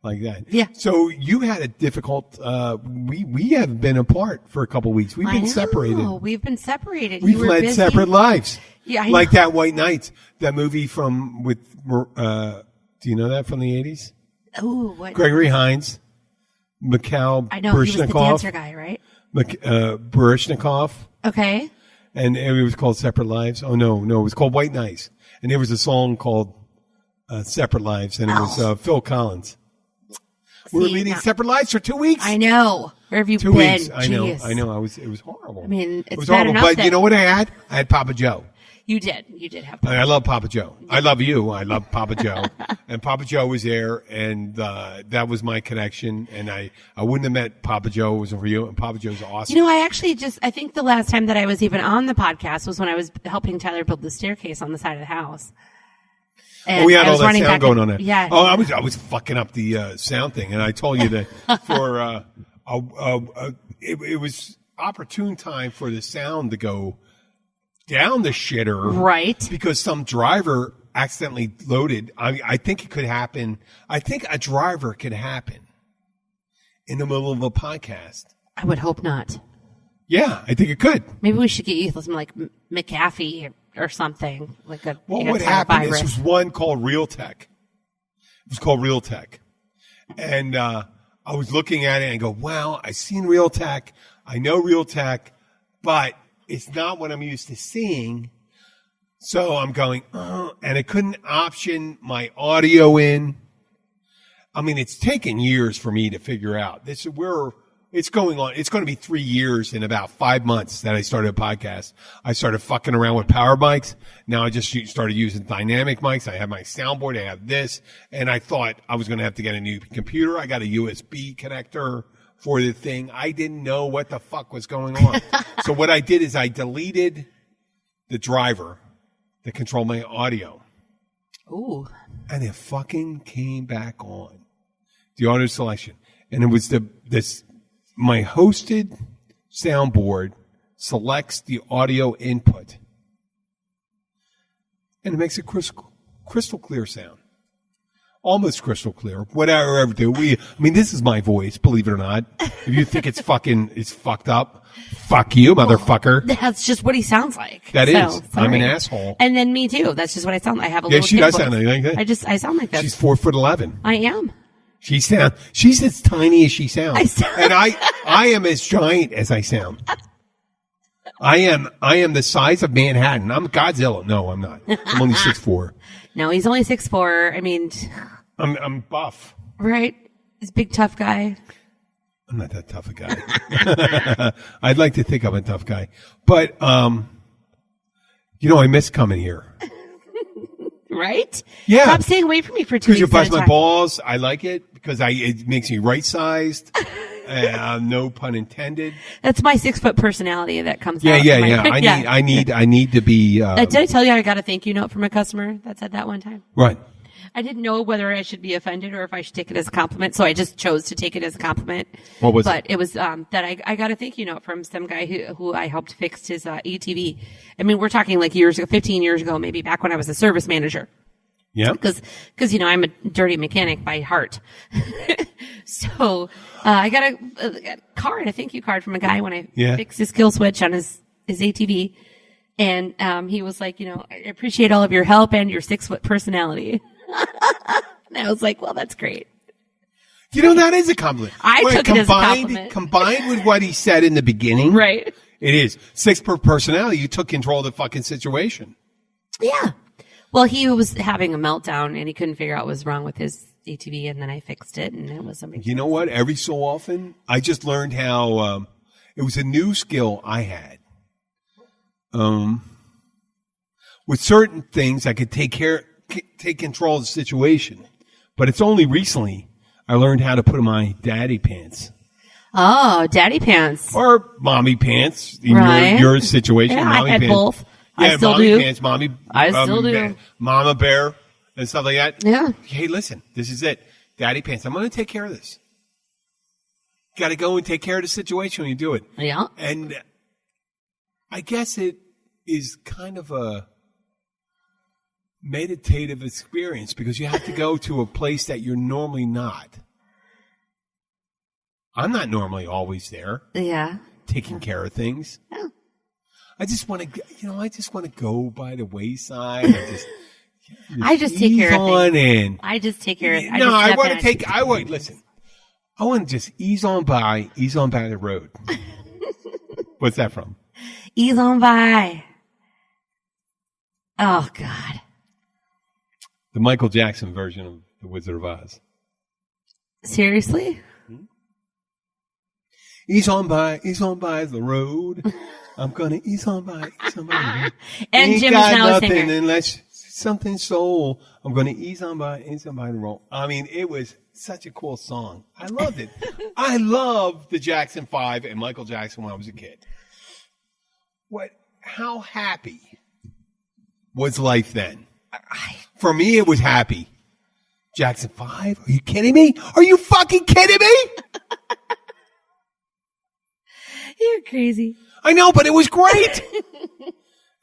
Like that. Yeah. So you had a difficult, we have been apart for a couple of weeks. We've been separated. We've been separated. We've led separate lives. Yeah. Like that White Nights, that movie do you know that from the 80s? Oh, what? Gregory Hines, Mikhail I know, he was the dancer guy, right? Baryshnikov. Okay. And it was called Separate Lives. Oh, no, it was called White Nights. And there was a song called Separate Lives, and it was Phil Collins. We were leading separate lives for 2 weeks. I know. Where have you been? 2 weeks. I Jeez. know. It was horrible. I mean, it was horrible. enough. But you know what I had? I had Papa Joe. You did have Papa Joe. I love Papa Joe. I love you. I love Papa Joe. And Papa Joe was there, and that was my connection. And I wouldn't have met Papa Joe if it wasn't for you. And Papa Joe's awesome. You know, I think the last time that I was even on the podcast was when I was helping Tyler build the staircase on the side of the house. And we had all that sound going on there. Yeah. Oh, I was fucking up the sound thing, and I told you that it was opportune time for the sound to go down the shitter, right? Because some driver accidentally loaded. I think it could happen. I think a driver could happen in the middle of a podcast. I would hope not. Yeah, I think it could. Maybe we should get you some like McAfee or something like a. Well, what happened? This was one called Realtek. It was called Realtek, and I was looking at it and I go, "Wow, I've seen Realtek. I know Realtek, but it's not what I'm used to seeing." So I'm going, and I couldn't option my audio in. I mean, it's taken years for me to figure out this. It's going on. It's going to be 3 years in about 5 months that I started a podcast. I started fucking around with power mics. Now I just started using dynamic mics. I have my soundboard. I have this. And I thought I was going to have to get a new computer. I got a USB connector for the thing. I didn't know what the fuck was going on. So what I did is I deleted the driver that controlled my audio. Ooh. And it fucking came back on. The audio selection. And it was my hosted soundboard selects the audio input. And it makes a crystal clear sound. Almost crystal clear. Whatever I ever do. This is my voice, believe it or not. If you think it's fucked up, fuck you, motherfucker. That's just what he sounds like. That is. Sorry. I'm an asshole. And then me too. That's just what I sound like. I have a Yeah, little she kid does voice. sound like that. I sound like that. She's 4'11". I am. She's as tiny as she sounds. And I am as giant as I sound. I am the size of Manhattan. I'm Godzilla. No, I'm not. I'm only 6'4". No, he's only 6'4". I mean, I'm buff. right? He's a big tough guy. I'm not that tough a guy. I'd like to think I'm a tough guy. But I miss coming here. Right? Yeah. Stop staying away from me for 2 Because weeks you at bust a my time. balls. I like it because it makes me right sized. No pun intended. That's my 6-foot personality that comes Yeah, out. yeah, of my- yeah. I need to be. Did I tell you I got a thank you note from a customer that said that one time? Right. I didn't know whether I should be offended or if I should take it as a compliment, so I just chose to take it as a compliment. What was it? But it was that I got a thank you note from some guy who I helped fix his ATV. I mean, we're talking like 15 years ago, maybe back when I was a service manager. Yeah. Because I'm a dirty mechanic by heart. So I got a card, a thank you card from a guy when I fixed his kill switch on his ATV. And he was like, I appreciate all of your help and your 6-foot personality. And I was like, well, that's great. That is a compliment. I took it as a compliment. Combined with what he said in the beginning. Right. It is. 6-foot personality. You took control of the fucking situation. Yeah. Well, he was having a meltdown and he couldn't figure out what was wrong with his ATV, and then I fixed it, and it was something. You know what? Every so often, I just learned how it was a new skill I had. With certain things, I could take control of the situation, but it's only recently I learned how to put on my daddy pants. Oh, daddy pants. Or mommy pants in Right. your situation. Yeah, mommy I had pants. both. Yeah, I still mommy do. pants, mommy. I still do. Mama bear and stuff like that. Yeah. Hey, listen, this is it. Daddy pants. I'm going to take care of this. Got to go and take care of the situation when you do it. Yeah. And I guess it is kind of a meditative experience because you have to go to a place that you're normally not. I'm not normally always there. Yeah. Taking care of things. Yeah. I just want to go by the wayside. I just take care of things. In. I just take care of. No, I want to take. I want listen. I want to just ease on by the road. What's that from? Ease on by. Oh God. The Michael Jackson version of The Wizard of Oz. Seriously? Ease on by the road. I'm gonna ease on by the road. And Jim is now a singer. Unless something soul. I'm gonna ease on by the road. I mean, it was such a cool song. I loved it. I loved the Jackson 5 and Michael Jackson when I was a kid. How happy was life then? For me, it was happy. Jackson 5? Are you kidding me? Are you fucking kidding me? You're crazy. I know, but it was great. It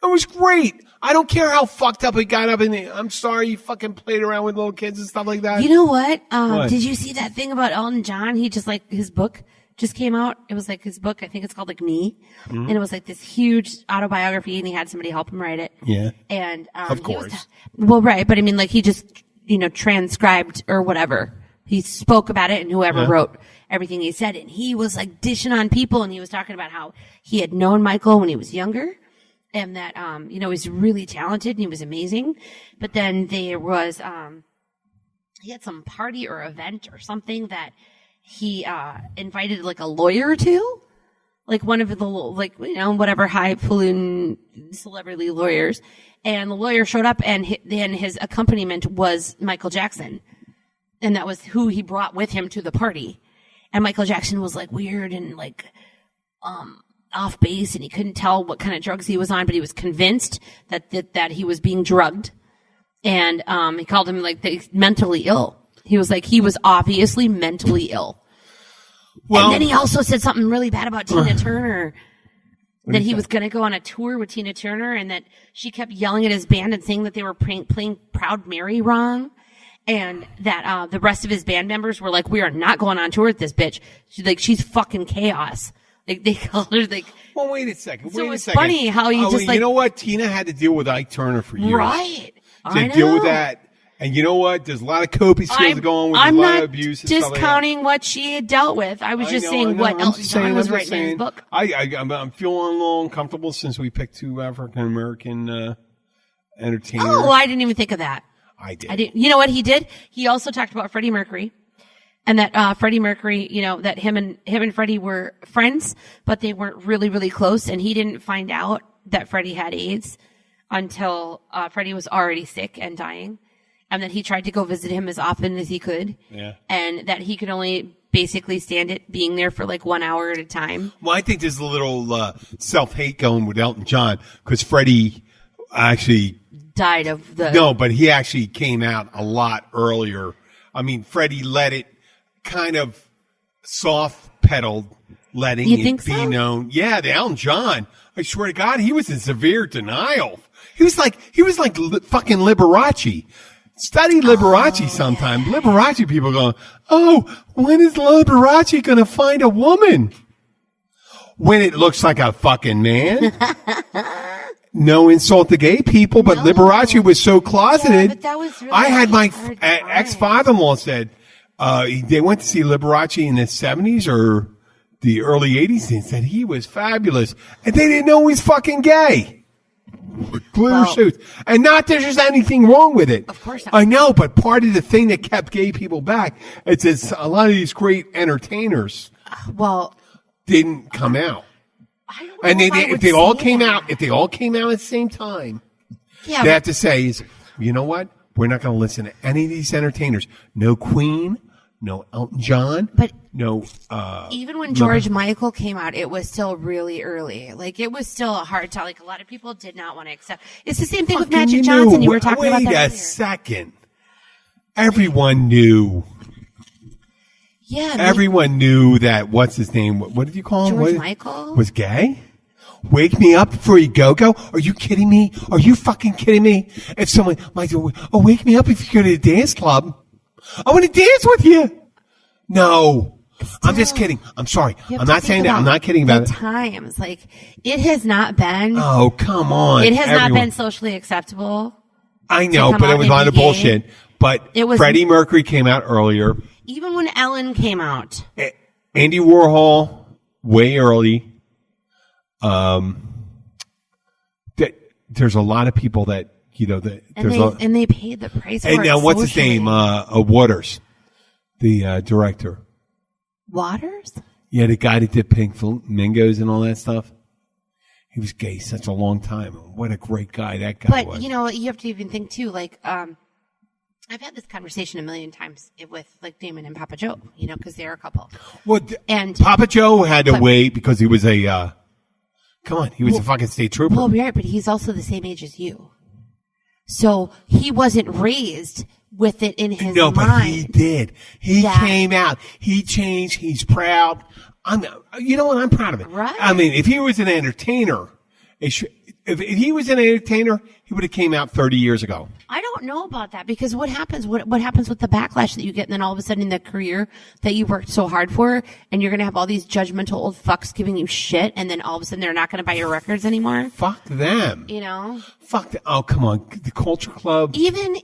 was great. I don't care how fucked up it got up in the. I'm sorry you fucking played around with little kids and stuff like that. You know what? What? Did you see that thing about Elton John? He just his book just came out. It was like his book. I think it's called like Me. Mm-hmm. And it was like this huge autobiography and he had somebody help him write it. Yeah. And, Of course. Well, right. But I mean, like he just, transcribed or whatever. He spoke about it and whoever wrote everything he said. And he was like dishing on people and he was talking about how he had known Michael when he was younger. And that, he's really talented and he was amazing. But then there was, he had some party or event or something that he, invited like a lawyer to, like one of the, whatever highfalutin celebrity lawyers. And the lawyer showed up and then his accompaniment was Michael Jackson. And that was who he brought with him to the party. And Michael Jackson was like weird and like, off base, and he couldn't tell what kind of drugs he was on, but he was convinced that he was being drugged. And, he called him like mentally ill. He was like, he was obviously mentally ill. Well, and then he also said something really bad about Tina Turner. That he was going to go on a tour with Tina Turner, and that she kept yelling at his band and saying that they were playing Proud Mary wrong. And that, the rest of his band members were like, we are not going on tour with this bitch. She's fucking chaos. Like, they called her like. Well, wait a second. So it's funny how you just like. You know what? Tina had to deal with Ike Turner for years. Right. To deal with that. And you know what? There's a lot of coping skills going with a lot of abuse. I'm not discounting what she had dealt with. I was just saying what Elton John was writing in his book. I'm feeling a little uncomfortable since we picked two African American entertainers. Oh, I didn't even think of that. I did. You know what he did? He also talked about Freddie Mercury. And that Freddie Mercury, you know, that him and Freddie were friends, but they weren't really, really close. And he didn't find out that Freddie had AIDS until Freddie was already sick and dying. And that he tried to go visit him as often as he could. Yeah. And that he could only basically stand it being there for like 1 hour at a time. Well, I think there's a little self-hate going with Elton John because Freddie actually died of the. No, but he actually came out a lot earlier. I mean, Freddie let it kind of soft pedaled, letting it be known. Yeah, the Elton John. I swear to God, he was in severe denial. He was like fucking Liberace. Study Liberace sometime. Yeah. Liberace people go, oh, when is Liberace going to find a woman? When it looks like a fucking man. No insult to gay people, but no. Liberace was so closeted. Yeah, but that was really I had my ex-father-in-law said, they went to see Liberace in the 70s or the early 80s and said he was fabulous. And they didn't know he was fucking gay. Glitter suits. And not that there's anything wrong with it. Of course not. I know, but part of the thing that kept gay people back is a lot of these great entertainers didn't come out. I don't know and if they all came out at the same time, they have to say is, you know what? We're not going to listen to any of these entertainers. No Queen, no Elton John, but no. Even when George Michael came out, it was still really early. Like it was still a hard time. Like a lot of people did not want to accept. It's the same thing with Magic Johnson. You were talking about that. Wait a second. Everyone knew. Yeah. Everyone knew that. What's his name? What did you call him? George Michael was gay. Wake me up before you go. Are you kidding me? Are you fucking kidding me? If someone might go, wake me up if you go to the dance club. I want to dance with you. No. Still, I'm just kidding. I'm sorry. I'm not saying that. I'm not kidding about it. Times. Like, it has not been. Oh, come on. It has not been socially acceptable. I know, but it was a lot of bullshit. But Freddie Mercury came out earlier. Even when Ellen came out. Andy Warhol, way early. There's a lot of people that, you know, and they paid the price for it. And now, what's his name? Waters, the director. Waters? Yeah, the guy that did Pink Flamingos and all that stuff. He was gay such a long time. What a great guy that guy was. But, you know, you have to even think, too, like, I've had this conversation a million times with, like, Damon and Papa Joe, you know, because they're a couple. Well, and Papa Joe had to wait because he was he was a fucking state trooper. Well, right, but he's also the same age as you. So he wasn't raised with it in his mind. No, but he did. He came out. He changed. He's proud. You know what? I'm proud of it. Right. I mean, if he was an entertainer, if he was an entertainer, he would have came out 30 years ago. I don't know about that because what happens? What happens with the backlash that you get, and then all of a sudden in the career that you worked so hard for, and you're going to have all these judgmental old fucks giving you shit, and then all of a sudden they're not going to buy your records anymore. Fuck them. You know. Fuck. Oh, come on. The Culture Club. Even.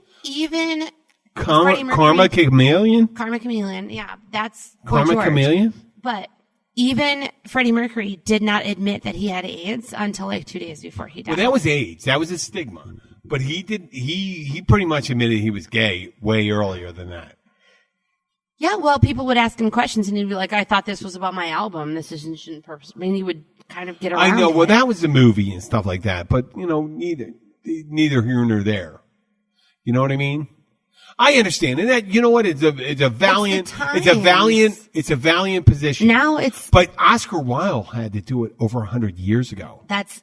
Karma Chameleon. Karma Chameleon. Yeah, that's Karma Chameleon. But even Freddie Mercury did not admit that he had AIDS until like 2 days before he died. Well, that was AIDS. That was a stigma. But he pretty much admitted he was gay way earlier than that. Yeah, well, people would ask him questions and he'd be like, I thought this was about my album. This isn't purpose. I mean, he would kind of get around I know. Well, it. that was a movie and stuff like that. But, you know, neither here nor there. You know what I mean? I understand, and that, you know what? It's a valiant position. Now but Oscar Wilde had to do it over 100 years ago. That's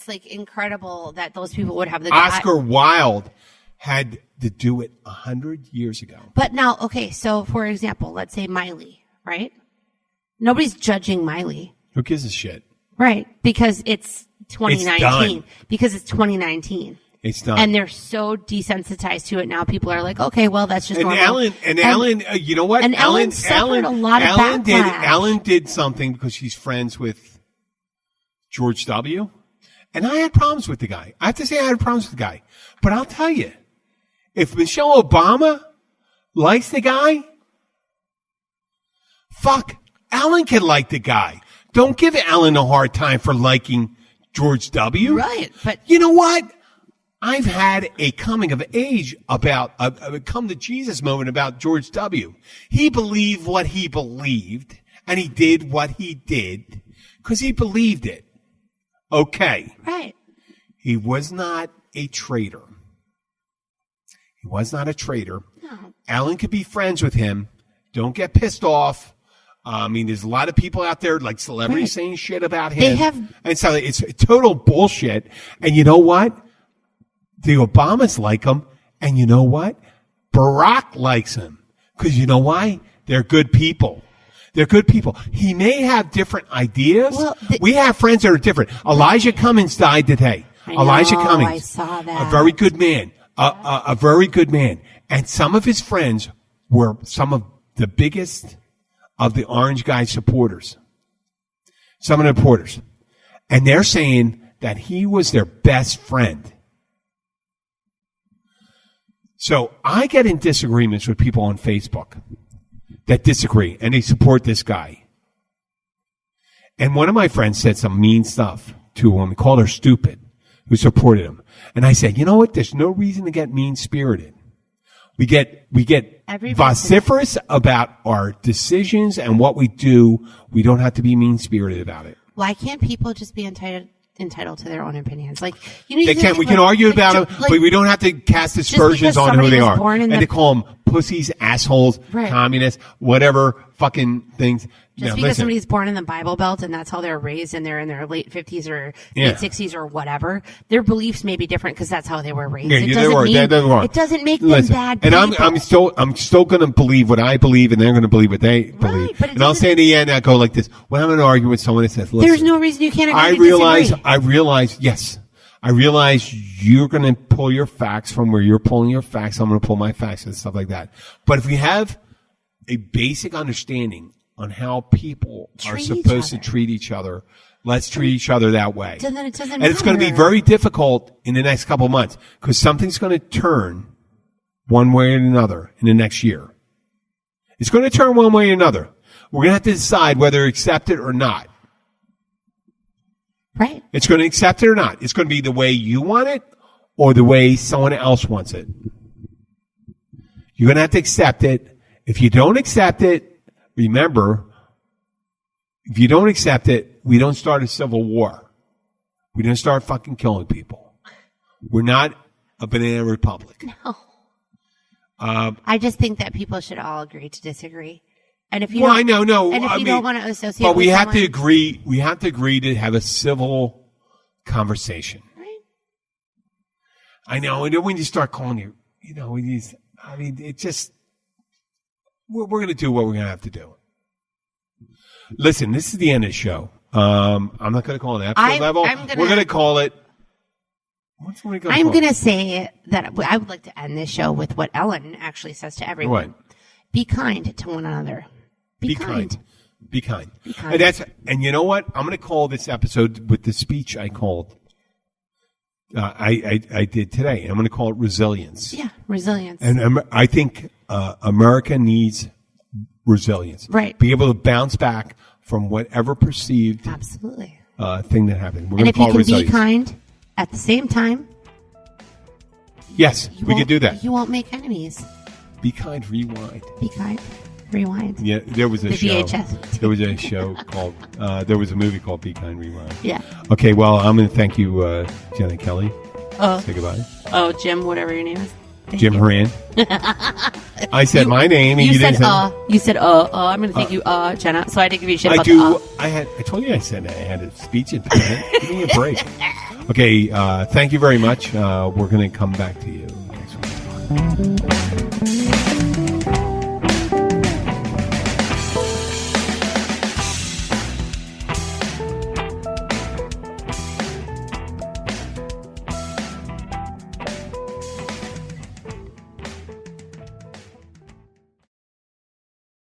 like incredible that those people would have the Oscar Wilde had to do it 100 years ago. But now, okay, so for example, let's say Miley, right? Nobody's judging Miley. Who gives a shit? Right, because it's 2019. It's done. Because it's 2019. It's done. And they're so desensitized to it now. People are like, okay, well, that's just normal. Ellen, you know what? And Ellen suffered a lot of backlash. Ellen did something because she's friends with George W. And I had problems with the guy. I have to say I had problems with the guy. But I'll tell you, if Michelle Obama likes the guy, fuck, Ellen can like the guy. Don't give Ellen a hard time for liking George W. Right, but you know what? I've had a coming of age about a come to Jesus moment about George W. He believed what he believed, and he did what he did because he believed it. Okay. Right. He was not a traitor. He was not a traitor. No. Ellen could be friends with him. Don't get pissed off. I mean, there's a lot of people out there, like celebrities, saying shit about him. And so it's total bullshit. And you know what? The Obamas like him. And you know what? Barack likes him. Because you know why? They're good people. They're good people. He may have different ideas. Well, we have friends that are different. Elijah Cummings died today. Elijah Cummings. I saw that. A very good man. A very good man. And some of his friends were some of the biggest of the Orange Guy supporters. Some of the supporters. And they're saying that he was their best friend. So I get in disagreements with people on Facebook that disagree, and they support this guy. And one of my friends said some mean stuff to him, called her stupid, who supported him. And I said, you know what? There's no reason to get mean-spirited. We get vociferous about our decisions and what we do. We don't have to be mean-spirited about it. Why can't people just be entitled to their own opinions? Like, you know, they can. We can argue about them, but we don't have to cast aspersions on who they are. And they call them pussies, assholes, communists, whatever fucking things. Just because somebody's born in the Bible Belt and that's how they're raised and they're in their late 50s or late 60s or whatever, their beliefs may be different because that's how they were raised. Yeah, it doesn't make them bad people. And I'm still going to believe what I believe, and they're going to believe what they believe. And I'll say in the end, I go like this: when I'm going to argue with someone that says, "Listen, there's no reason you can't agree to disagree." I realize you're going to pull your facts from where you're pulling your facts. I'm going to pull my facts and stuff like that. But if we have a basic understanding on how people are supposed to treat each other, let's treat each other that way. Then it doesn't and it's going to be very difficult in the next couple of months because something's going to turn one way or another in the next year. It's going to turn one way or another. We're going to have to decide whether to accept it or not. Right. It's going to accept it or not. It's going to be the way you want it or the way someone else wants it. You're going to have to accept it. If you don't accept it, remember, if you don't accept it, we don't start a civil war. We don't start fucking killing people. We're not a banana republic. No. I just think that people should all agree to disagree. And if you I know, no. And if you don't want to associate but with we have to agree. We have to agree to have a civil conversation. Right. I know. And then when you start calling it just, we're going to do what we're going to have to do. Listen, this is the end of the show. I'm not going to call it an episode level. We're going to call it. I'm going to say that I would like to end this show with what Ellen actually says to everyone. What? Be kind to one another. Be kind. Be kind. And you know what? I'm going to call this episode with the speech I called. I did today. I'm going to call it resilience. Yeah, resilience. And I think America needs resilience. Right. Be able to bounce back from whatever perceived absolutely thing that happened. We're and going to call it resilience. And if you can be kind at the same time. Yes, we can do that. You won't make enemies. Be kind, rewind. Be kind, rewind. Yeah, there was a show. VHS. There was a show called. There was a movie called Be Kind, Rewind. Yeah. Okay, well, I'm going to thank you, Jenna Kelly. Say goodbye. Oh, Jim, whatever your name is. Jim Horan. I said my name, and you said didn't say. You said I'm going to thank you, Jenna. So I did give you shit I about do. the I told you I said I had a speech impediment. Give me a break. Okay. Thank you very much. We're going to come back to you next week.